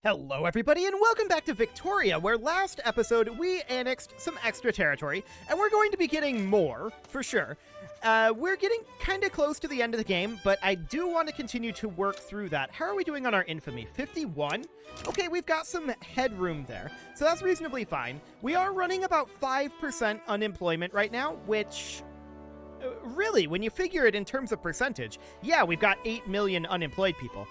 Hello everybody and welcome back to Victoria, where last episode we annexed some extra territory, and we're going to be getting more, for sure. We're getting kind of close to the end of the game, but I do want to continue to work through that. How are we doing on our infamy? 51? Okay, we've got some headroom there, so that's reasonably fine. We are running about 5% unemployment right now, which... really, when you figure it in terms of percentage, yeah, we've got 8 million unemployed people.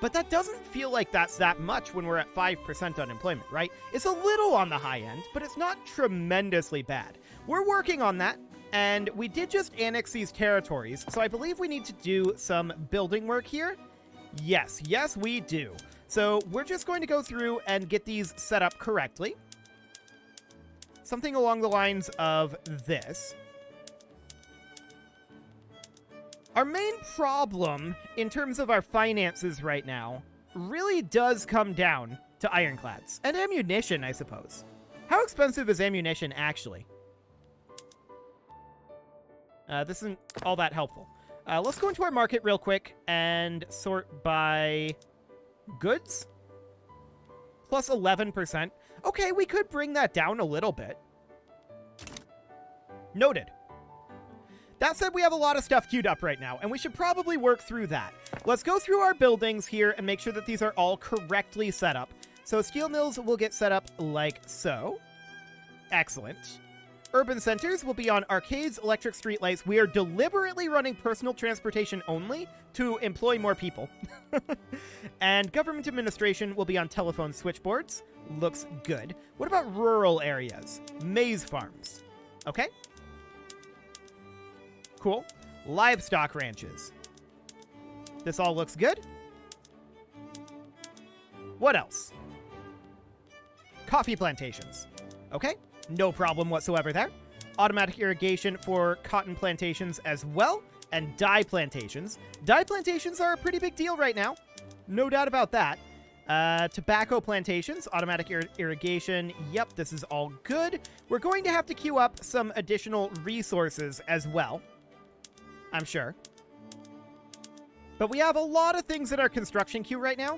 But that doesn't feel like that's that much when we're at 5% unemployment, right? It's a little on the high end, but it's not tremendously bad. We're working on that, and we did just annex these territories, so I believe we need to do some building work here. Yes, we do. So we're just going to go through and get these set up correctly. Something along the lines of this. Our main problem in terms of our finances right now really does come down to ironclads. And ammunition, I suppose. How expensive is ammunition, actually? This isn't all that helpful. Let's go into our market real quick and sort by goods. Plus 11%. Okay, we could bring that down a little bit. Noted. That said, we have a lot of stuff queued up right now, and we should probably work through that. Let's go through our buildings here and make sure that these are all correctly set up. So steel mills will get set up like so. Excellent. Urban centers will be on arcades, electric streetlights. We are deliberately running personal transportation only to employ more people. And government administration will be on telephone switchboards. Looks good. What about rural areas? Maize farms. Okay. Cool. Livestock ranches. This all looks good. What else? Coffee plantations. Okay, no problem whatsoever there. Automatic irrigation for cotton plantations as well, and dye plantations. Dye plantations are a pretty big deal right now. No doubt about that. Tobacco plantations, automatic irrigation. Yep, this is all good. We're going to have to queue up some additional resources as well, I'm sure. But we have a lot of things in our construction queue right now,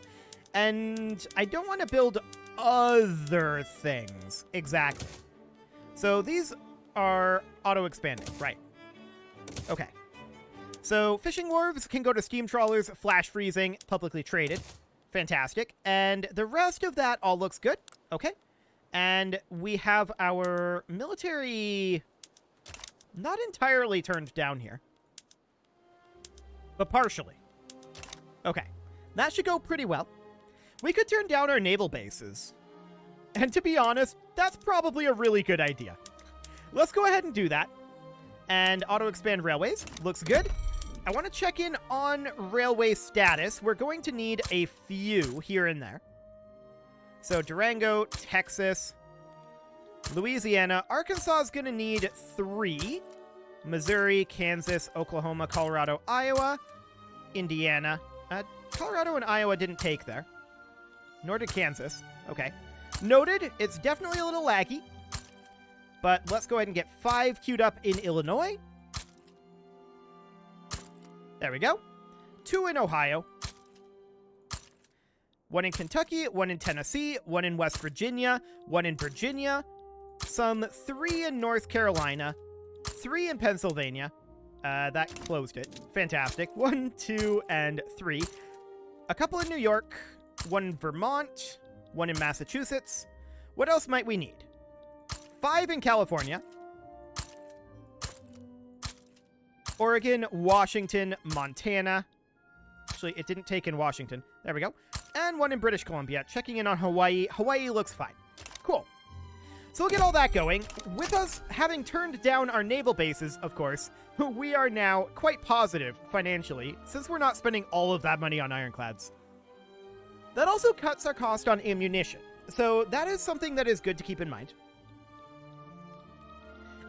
and I don't want to build other things. Exactly. So these are auto-expanding, right. Okay. So fishing wharves can go to steam trawlers, flash freezing, publicly traded. Fantastic. And the rest of that all looks good. Okay. And we have our military not entirely turned down here, but partially. Okay, that should go pretty well. We could turn down our naval bases. And to be honest, that's probably a really good idea. Let's go ahead and do that. And auto-expand railways. Looks good. I want to check in on railway status. We're going to need a few here and there. So Durango, Texas, Louisiana. Arkansas is going to need 3. Missouri, Kansas, Oklahoma, Colorado, Iowa, Indiana. Colorado and Iowa didn't take there. Nor did Kansas. Okay. Noted. It's definitely a little laggy. But let's go ahead and get 5 queued up in Illinois. There we go. 2 in Ohio. 1 in Kentucky, 1 in Tennessee, 1 in West Virginia, 1 in Virginia, some 3 in North Carolina, 3 in Pennsylvania. That closed it. Fantastic. 1, 2, and 3. A couple in New York. 1 in Vermont. 1 in Massachusetts. What else might we need? 5 in California. Oregon, Washington, Montana. Actually, it didn't take in Washington. There we go. And 1 in British Columbia. Checking in on Hawaii. Hawaii looks fine. Cool. So we'll get all that going. With us having turned down our naval bases, of course, we are now quite positive financially, since we're not spending all of that money on ironclads. That also cuts our cost on ammunition, so that is something that is good to keep in mind.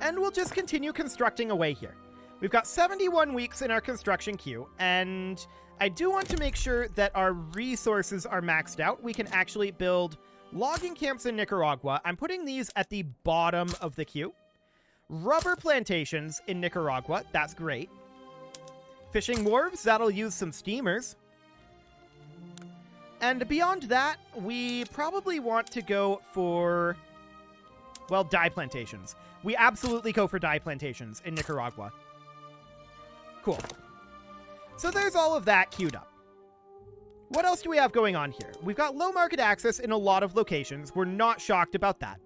And we'll just continue constructing away here. We've got 71 weeks in our construction queue, and I do want to make sure that our resources are maxed out. We can actually build logging camps in Nicaragua. I'm putting these at the bottom of the queue. Rubber plantations in Nicaragua. That's great. Fishing wharves. That'll use some steamers. And beyond that, we probably want to go for, well, dye plantations. We absolutely go for dye plantations in Nicaragua. Cool. So there's all of that queued up. What else do we have going on here? We've got low market access in a lot of locations. We're not shocked about that.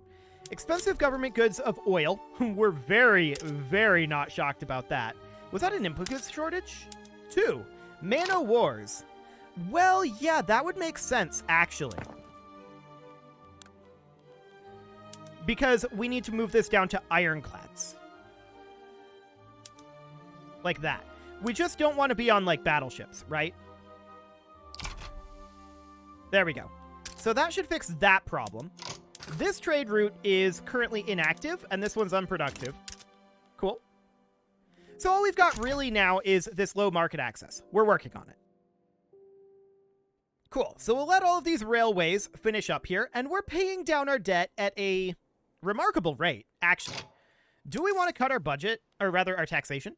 Expensive government goods of oil. We're very, very not shocked about that. Was that an input goods shortage? 2. Mano wars. Well, yeah, that would make sense, actually. Because we need to move this down to ironclads. Like that. We just don't want to be on, like, battleships, right? There we go. So that should fix that problem. This trade route is currently inactive, and this one's unproductive. Cool. So all we've got really now is this low market access. We're working on it. Cool. So we'll let all of these railways finish up here, and we're paying down our debt at a remarkable rate, actually. Do we want to cut our budget, or rather our taxation?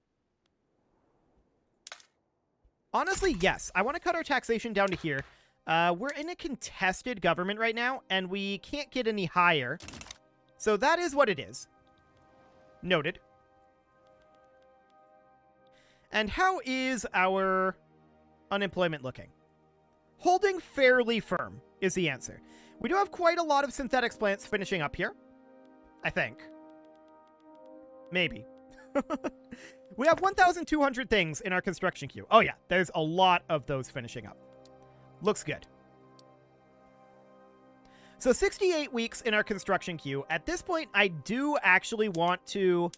Honestly, yes. I want to cut our taxation down to here. We're in a contested government right now, and we can't get any higher. So that is what it is. Noted. And how is our unemployment looking? Holding fairly firm is the answer. We do have quite a lot of synthetics plants finishing up here. I think. Maybe. We have 1,200 things in our construction queue. Oh yeah, there's a lot of those finishing up. Looks good. So 68 weeks in our construction queue. At this point, I do actually want to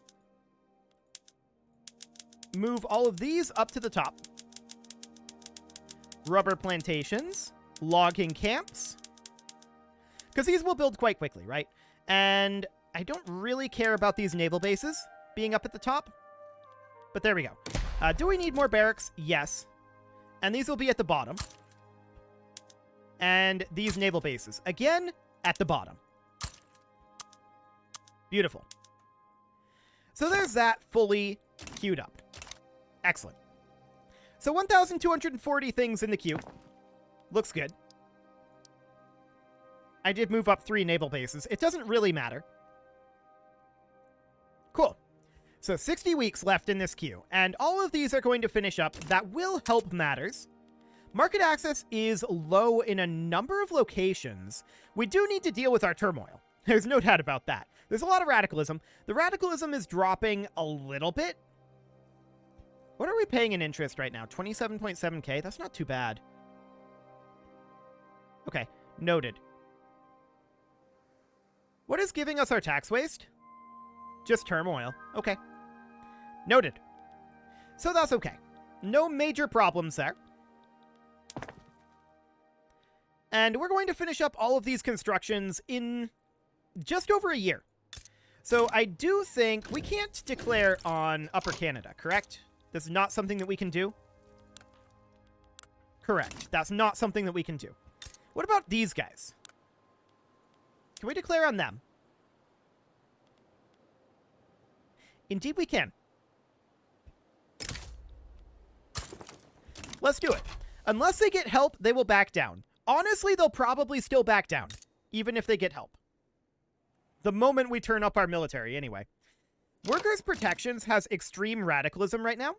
move all of these up to the top. Rubber plantations, logging camps, because these will build quite quickly, right? And I don't really care about these naval bases being up at the top, but there we go. Do we need more barracks? Yes. And these will be at the bottom. And these naval bases, again, at the bottom. Beautiful. So there's that fully queued up. Excellent. So 1,240 things in the queue. Looks good. I did move up 3 naval bases. It doesn't really matter. Cool. So 60 weeks left in this queue, and all of these are going to finish up. That will help matters. Market access is low in a number of locations. We do need to deal with our turmoil. There's no doubt about that. There's a lot of radicalism. The radicalism is dropping a little bit. What are we paying in interest right now? 27.7k? That's not too bad. Okay, noted. What is giving us our tax waste? Just turmoil. Okay. Noted. So that's okay. No major problems there. And we're going to finish up all of these constructions in just over a year. So I do think we can't declare on Upper Canada, correct? This is not something that we can do? Correct. That's not something that we can do. What about these guys? Can we declare on them? Indeed we can. Let's do it. Unless they get help, they will back down. Honestly, they'll probably still back down, even if they get help. The moment we turn up our military, anyway. Workers' Protections has extreme radicalism right now.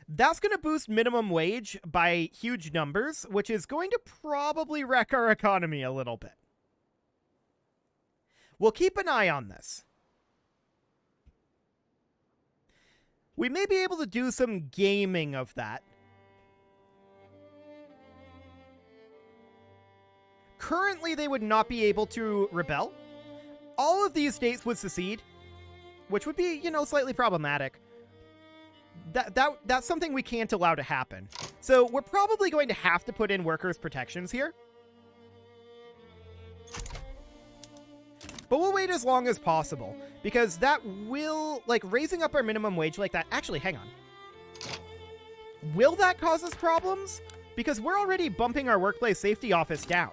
That's going to boost minimum wage by huge numbers, which is going to probably wreck our economy a little bit. We'll keep an eye on this. We may be able to do some gaming of that. Currently, they would not be able to rebel. All of these states would secede, which would be, you know, slightly problematic. That's something we can't allow to happen. So we're probably going to have to put in workers' protections here. But we'll wait as long as possible, because that will, like, raising up our minimum wage like that. Actually, hang on. Will that cause us problems? Because we're already bumping our workplace safety office down.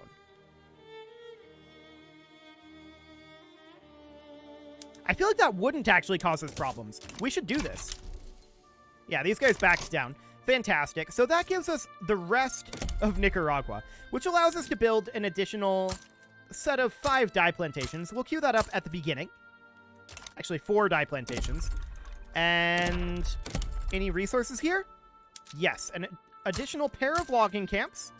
I feel like that wouldn't actually cause us problems. We should do this. Yeah, these guys backed down. Fantastic. So that gives us the rest of Nicaragua, which allows us to build an additional set of 5 dye plantations. We'll queue that up at the beginning. Actually, 4 dye plantations. And any resources here? Yes, an additional pair of logging camps,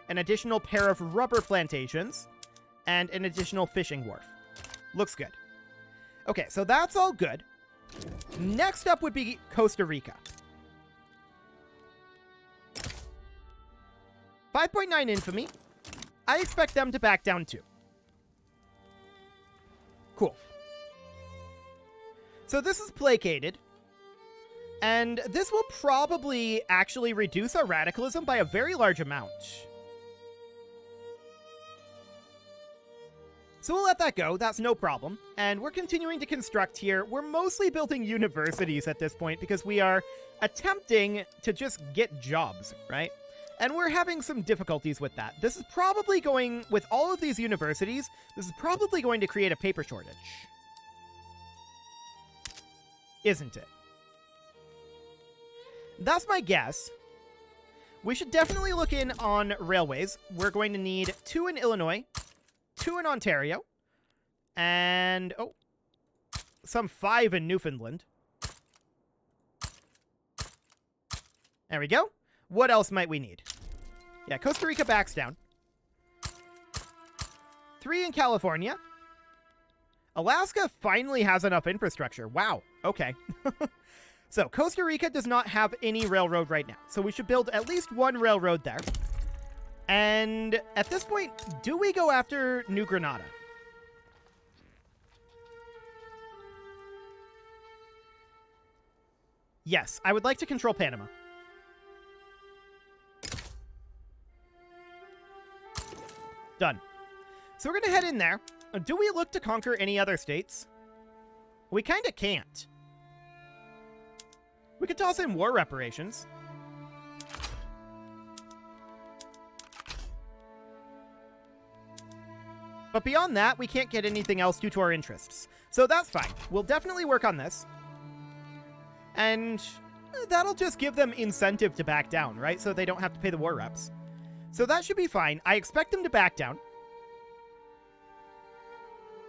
an additional pair of rubber plantations, and an additional fishing wharf. Looks good. Okay, so that's all good. Next up would be Costa Rica. 5.9 infamy. I expect them to back down too. Cool. So this is placated. And this will probably actually reduce our radicalism by a very large amount. So we'll let that go. That's no problem. And we're continuing to construct here. We're mostly building universities at this point because we are attempting to just get jobs, right? And we're having some difficulties with that. This is probably going, with all of these universities, this is probably going to create a paper shortage. Isn't it? That's my guess. We should definitely look in on railways. We're going to need 2 in Illinois, 2 in Ontario, and, some 5 in Newfoundland. There we go. What else might we need? Yeah, Costa Rica backs down. 3 in California. Alaska finally has enough infrastructure. Wow. Okay. So, Costa Rica does not have any railroad right now. So we should build at least 1 railroad there. And at this point, do we go after New Granada? Yes, I would like to control Panama. Done. So we're going to head in there. Do we look to conquer any other states? We kind of can't. We could toss in war reparations. But beyond that, we can't get anything else due to our interests. So that's fine. We'll definitely work on this. And that'll just give them incentive to back down, right? So they don't have to pay the war reps. So that should be fine. I expect them to back down.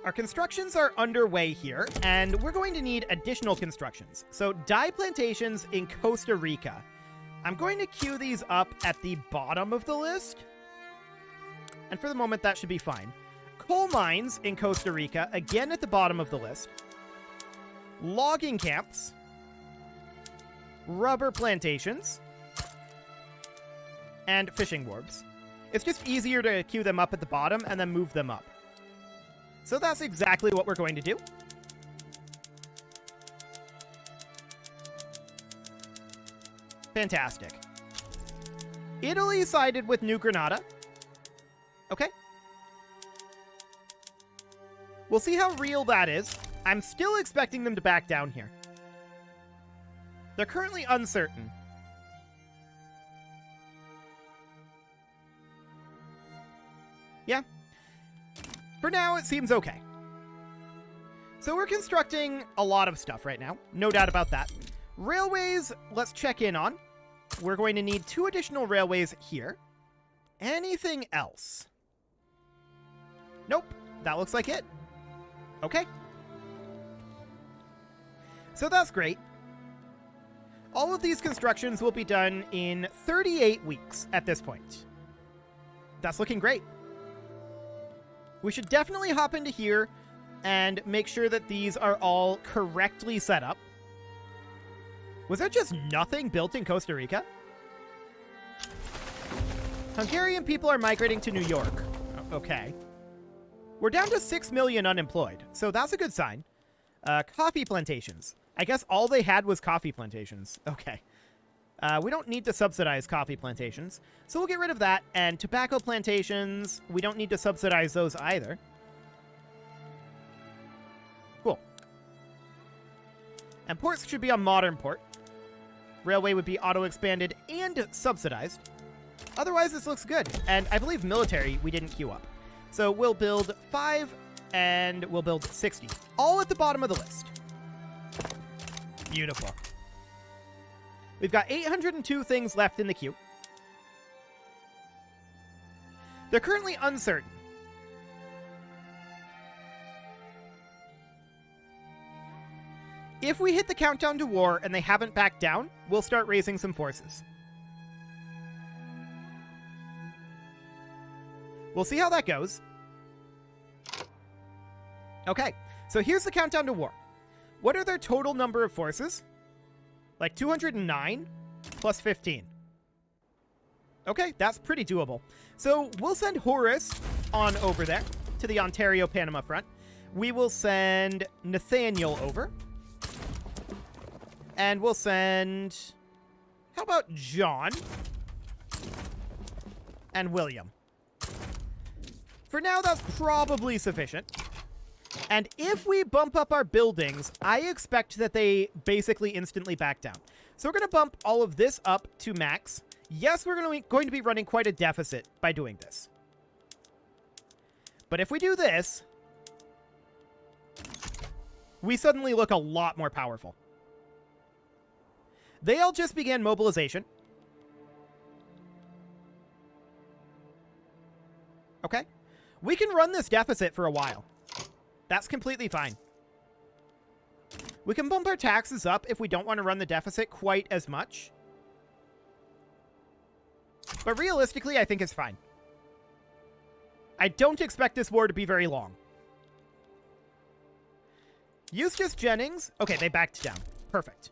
Our constructions are underway here, and we're going to need additional constructions. So dye plantations in Costa Rica. I'm going to queue these up at the bottom of the list. And for the moment, that should be fine. Coal mines in Costa Rica, again at the bottom of the list. Logging camps. Rubber plantations. And fishing wharves. It's just easier to queue them up at the bottom and then move them up. So that's exactly what we're going to do. Fantastic. Italy sided with New Granada. Okay. We'll see how real that is. I'm still expecting them to back down here. They're currently uncertain. Yeah. For now, it seems okay. So we're constructing a lot of stuff right now. No doubt about that. Railways, let's check in on. We're going to need 2 additional railways here. Anything else? Nope. That looks like it. Okay. So that's great. All of these constructions will be done in 38 weeks at this point. That's looking great. We should definitely hop into here and make sure that these are all correctly set up. Was there just nothing built in Costa Rica? Hungarian people are migrating to New York. Okay. We're down to 6 million unemployed, so that's a good sign. Coffee plantations. I guess all they had was coffee plantations. Okay. We don't need to subsidize coffee plantations, so we'll get rid of that. And tobacco plantations, we don't need to subsidize those either. Cool. And ports should be a modern port. Railway would be auto-expanded and subsidized. Otherwise, this looks good. And I believe military we didn't queue up. So we'll build 5 and we'll build 60. All at the bottom of the list. Beautiful. We've got 802 things left in the queue. They're currently uncertain. If we hit the countdown to war and they haven't backed down, we'll start raising some forces. We'll see how that goes. Okay, so here's the countdown to war. What are their total number of forces? Like 209 plus 15. Okay, that's pretty doable. So we'll send Horace on over there to the Ontario-Panama front. We will send Nathaniel over. And we'll send... How about John? And William. For now, that's probably sufficient. And if we bump up our buildings, I expect that they basically instantly back down. So we're going to bump all of this up to max. Yes, we're going to be running quite a deficit by doing this. But if we do this, we suddenly look a lot more powerful. They all just began mobilization. Okay. We can run this deficit for a while. That's completely fine. We can bump our taxes up if we don't want to run the deficit quite as much. But realistically, I think it's fine. I don't expect this war to be very long. Eustace Jennings. Okay, they backed down. Perfect.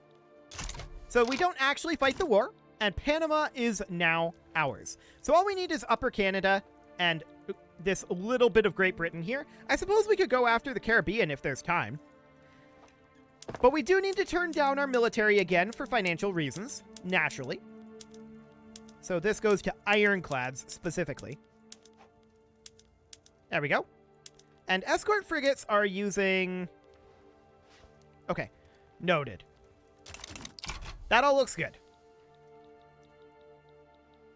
So we don't actually fight the war, and Panama is now ours. So all we need is Upper Canada and this little bit of Great Britain here. I suppose we could go after the Caribbean if there's time. But we do need to turn down our military again for financial reasons, naturally. So this goes to ironclads specifically. There we go. And escort frigates are using... Okay, noted. That all looks good.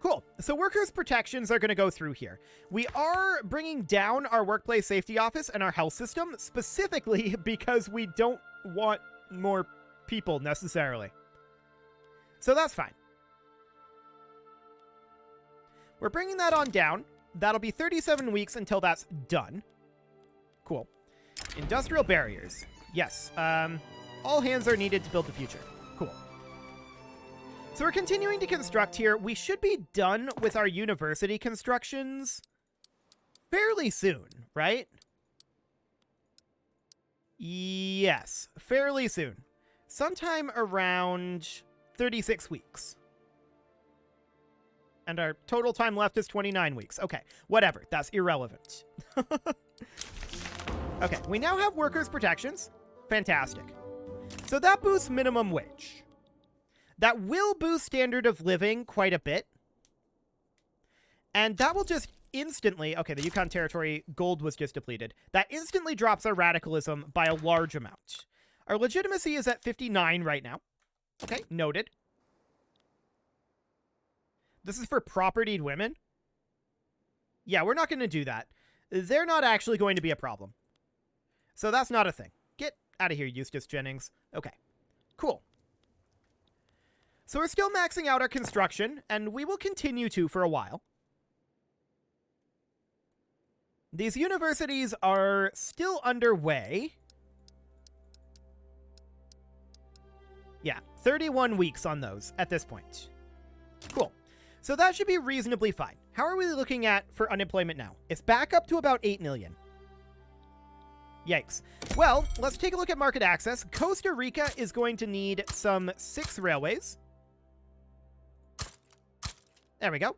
Cool. So workers' protections are going to go through here. We are bringing down our workplace safety office and our health system, specifically because we don't want more people necessarily. So that's fine. We're bringing that on down. That'll be 37 weeks until that's done. Cool. Industrial barriers. Yes. All hands are needed to build the future. Cool. So we're continuing to construct here. We should be done with our university constructions fairly soon, right? Yes, fairly soon. Sometime around 36 weeks. And our total time left is 29 weeks. Okay, whatever. That's irrelevant. Okay, we now have workers' protections. Fantastic. So that boosts minimum wage. That will boost standard of living quite a bit. And that will just instantly... Okay, the Yukon Territory gold was just depleted. That instantly drops our radicalism by a large amount. Our legitimacy is at 59 right now. Okay, noted. This is for propertied women? Yeah, we're not going to do that. They're not actually going to be a problem. So that's not a thing. Get out of here, Eustace Jennings. Okay, cool. So we're still maxing out our construction, and we will continue to for a while. These universities are still underway. Yeah, 31 weeks on those at this point. Cool. So that should be reasonably fine. How are we looking at for unemployment now? It's back up to about 8 million. Yikes. Well, let's take a look at market access. Costa Rica is going to need some 6 railways. There we go.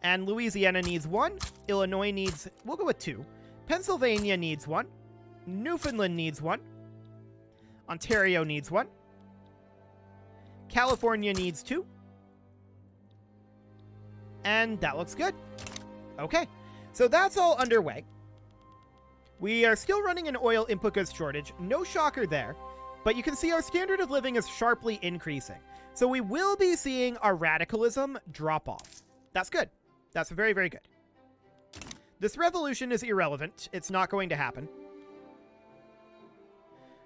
And Louisiana needs 1. Illinois needs... We'll go with 2. Pennsylvania needs 1. Newfoundland needs 1. Ontario needs 1. California needs 2. And that looks good. Okay. So that's all underway. We are still running an oil input goods shortage. No shocker there. But you can see our standard of living is sharply increasing. So we will be seeing our radicalism drop off. That's good. That's very, very good. This revolution is irrelevant. It's not going to happen.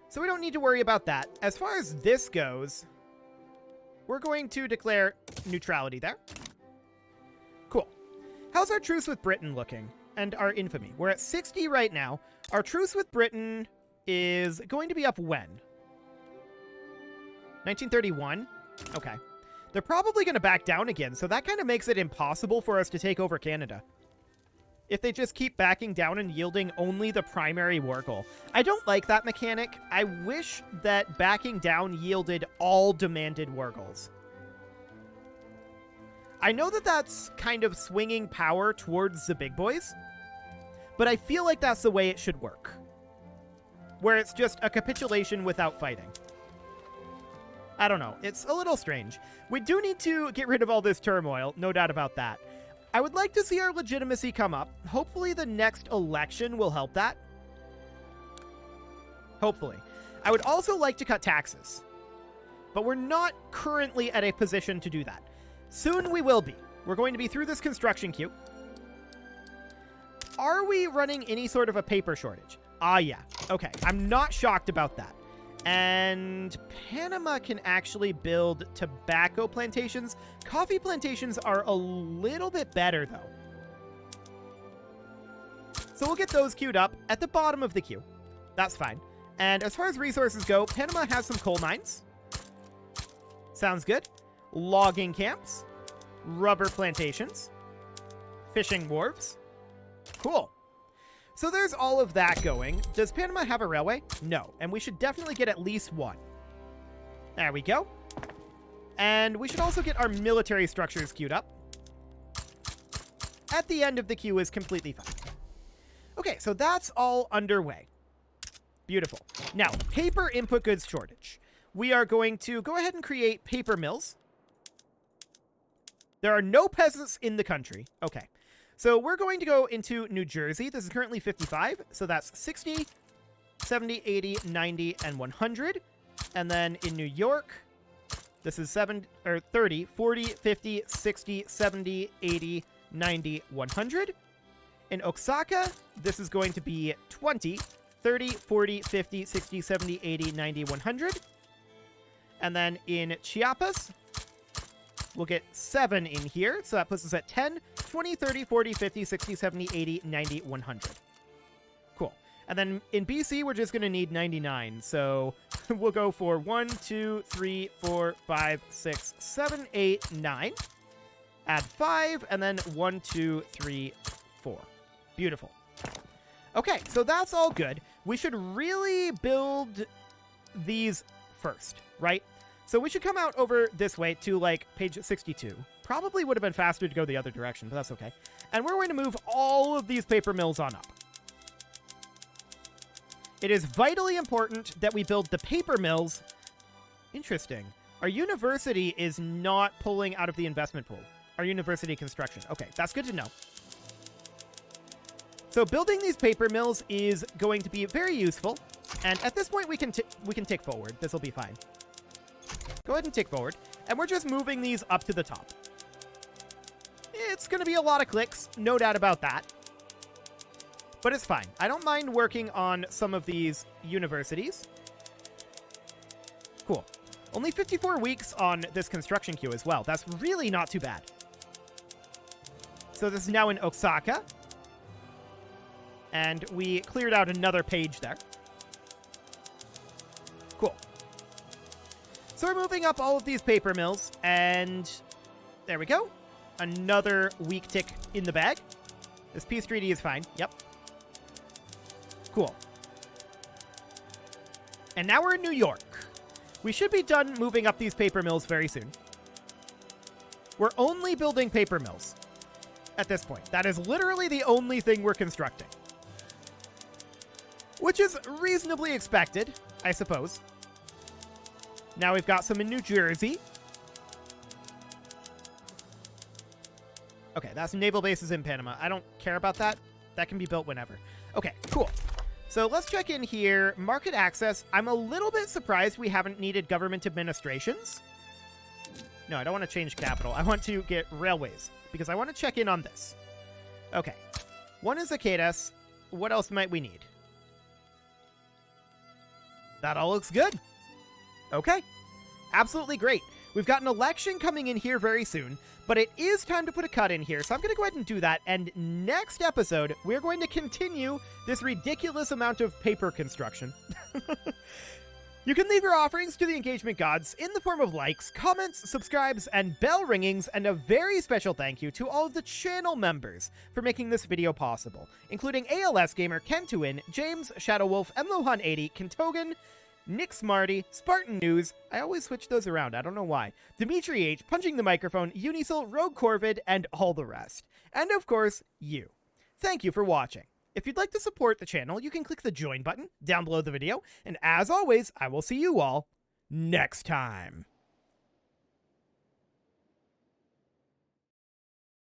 So we don't need to worry about that. As far as this goes, we're going to declare neutrality there. Cool. How's our truce with Britain looking? And our infamy? We're at 60 right now. Our truce with Britain is going to be up when? 1931? Okay. They're probably going to back down again, so that kind of makes it impossible for us to take over Canada. If they just keep backing down and yielding only the primary war goal. I don't like that mechanic. I wish that backing down yielded all demanded war goals. I know that that's kind of swinging power towards the big boys, but I feel like that's the way it should work. Where it's just a capitulation without fighting. I don't know. It's a little strange. We do need to get rid of all this turmoil, no doubt about that. I would like to see our legitimacy come up. Hopefully the next election will help that. Hopefully. I would also like to cut taxes. But we're not currently at a position to do that. Soon we will be. We're going to be through this construction queue. Are we running any sort of a paper shortage? Ah, yeah. Okay. I'm not shocked about that. And Panama can actually build tobacco plantations. Coffee plantations are a little bit better, though. So we'll get those queued up at the bottom of the queue. That's fine. And as far as resources go, Panama has some coal mines. Sounds good. Logging camps. Rubber plantations. Fishing wharves. Cool. So there's all of that going. Does Panama have a railway? No. And we should definitely get at least one. There we go. And we should also get our military structures queued up. At the end of the queue is completely fine. Okay, so that's all underway. Beautiful. Now, paper input goods shortage. We are going to go ahead and create paper mills. There are no peasants in the country. Okay. So we're going to go into New Jersey. This is currently 55. So that's 60, 70, 80, 90, and 100. And then in New York, this is 30, 40, 50, 60, 70, 80, 90, 100. In Oaxaca, this is going to be 20, 30, 40, 50, 60, 70, 80, 90, 100. And then in Chiapas, we'll get 7 in here. So that puts us at 10, 20, 30, 40, 50, 60, 70, 80, 90, 100. Cool. And then in BC, we're just going to need 99. So we'll go for 1, 2, 3, 4, 5, 6, 7, 8, 9. Add 5, and then 1, 2, 3, 4. Beautiful. Okay, so that's all good. We should really build these first, right? So we should come out over this way to, like, page 62. Probably would have been faster to go the other direction, but that's okay. And we're going to move all of these paper mills on up. It is vitally important that we build the paper mills. Interesting. Our university is not pulling out of the investment pool. Our university construction. Okay, that's good to know. So building these paper mills is going to be very useful. And at this point, we can tick forward. This will be fine. Go ahead and tick forward. And we're just moving these up to the top. It's going to be a lot of clicks, no doubt about that. But it's fine. I don't mind working on some of these universities. Cool. Only 54 weeks on this construction queue as well. That's really not too bad. So this is now in Oaxaca. And we cleared out another page there. Cool. So we're moving up all of these paper mills, and there we go. Another weak tick in the bag. This peace treaty is fine. Yep. Cool. And now we're in New York. We should be done moving up these paper mills very soon. We're only building paper mills at this point. That is literally the only thing we're constructing. Which is reasonably expected, I suppose. Now we've got some in New Jersey. Okay, that's naval bases in Panama. I don't care about that. That can be built whenever. Okay, cool. So let's check in here. Market access. I'm a little bit surprised we haven't needed government administrations. No, I don't want to change capital. I want to get railways because I want to check in on this. Okay. One is Zacatecas. What else might we need? That all looks good. Okay. Absolutely great. We've got an election coming in here very soon, but it is time to put a cut in here, so I'm going to go ahead and do that, and next episode, we're going to continue this ridiculous amount of paper construction. You can leave your offerings to the engagement gods in the form of likes, comments, subscribes, and bell ringings, and a very special thank you to all of the channel members for making this video possible, including ALS Gamer, Kentuin, James, Shadowwolf, Mlohan80, Kentogan, Nick Smarty, Spartan News, I always switch those around, I don't know why, Dimitri H, Punching the Microphone, Unisil, Rogue Corvid, and all the rest. And of course, you. Thank you for watching. If you'd like to support the channel, you can click the join button down below the video, and as always, I will see you all next time.